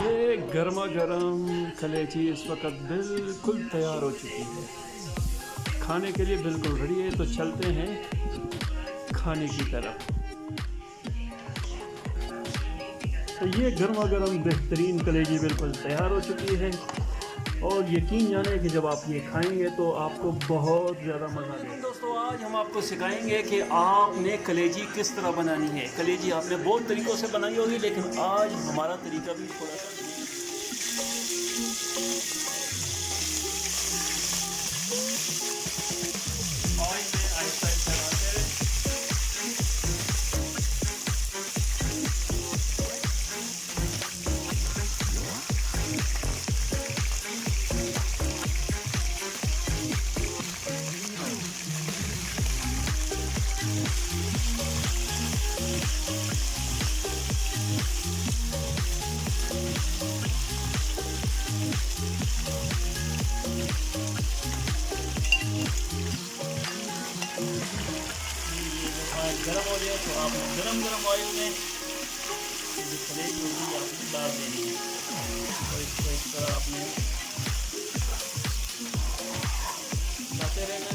ये गर्मा गर्म कलेजी इस वक्त बिल्कुल तैयार हो चुकी है, खाने के लिए बिल्कुल रेडी है। तो चलते हैं खाने की तरफ। तो ये गर्मा गर्म बेहतरीन कलेजी बिल्कुल तैयार हो चुकी है, और यकीन जाने कि जब आप ये खाएंगे तो आपको बहुत ज़्यादा मज़ा आएगा। दोस्तों, आज हम आपको सिखाएंगे कि आपने कलेजी किस तरह बनानी है। कलेजी आपने बहुत तरीक़ों से बनाई होगी, लेकिन आज हमारा तरीका भी थोड़ा सा ऑयल में आहिस्ता आहिस्ता डालते हैं। गरम हो जाए तो आपने गरम ऑयल में जो कलेजी होगी आपने डाल देनी है, और इसको इस तरह आपने डालते रहना।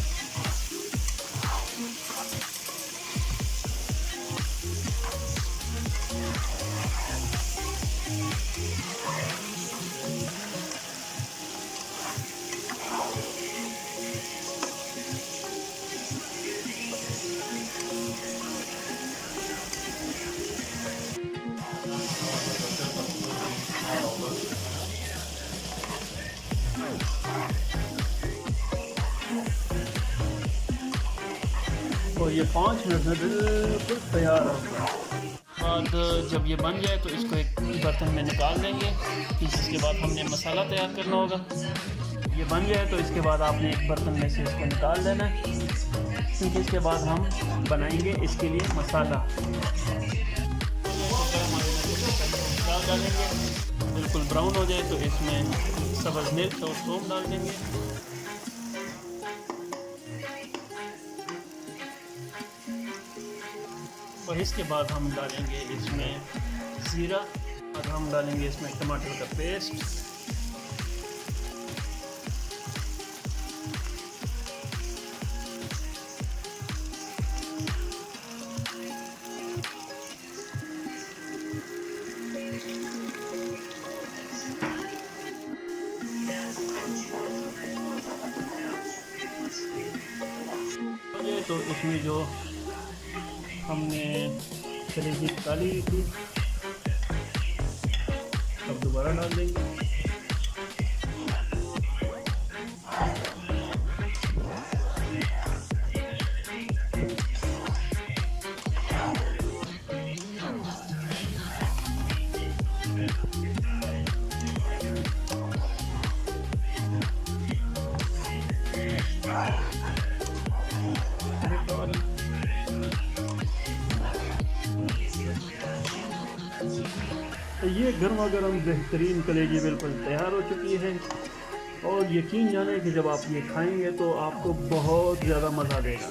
और ये 5 मिनट में बिल्कुल तैयार हो गया। बाद जब ये बन जाए तो इसको एक बर्तन में निकाल देंगे। इसके बाद हमने मसाला तैयार करना होगा। ये बन जाए तो इसके बाद आपने एक बर्तन में से इसको निकाल देना है, क्योंकि इसके बाद हम बनाएंगे इसके लिए मसाला। डालेंगे, बिल्कुल ब्राउन हो जाए तो इसमें सब्ज़ मिर्च और थूम डाल देंगे। और इसके बाद हम डालेंगे इसमें ज़ीरा, और हम डालेंगे इसमें टमाटर का पेस्ट, तो इसमें जो हमने कलेजी निकाली थी अब दोबारा डाल देंगे। तो ये गर्मा गर्म बेहतरीन कलेजी बिल्कुल तैयार हो चुकी है, और यकीन जाने कि जब आप ये खाएंगे तो आपको बहुत ज़्यादा मज़ा देगा।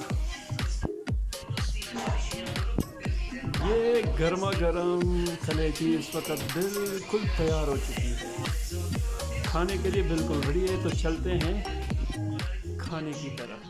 ये गर्मा गर्म कलेजी इस वक्त बिल्कुल तैयार हो चुकी है, खाने के लिए बिल्कुल रेडी है। तो चलते हैं खाने की तरफ।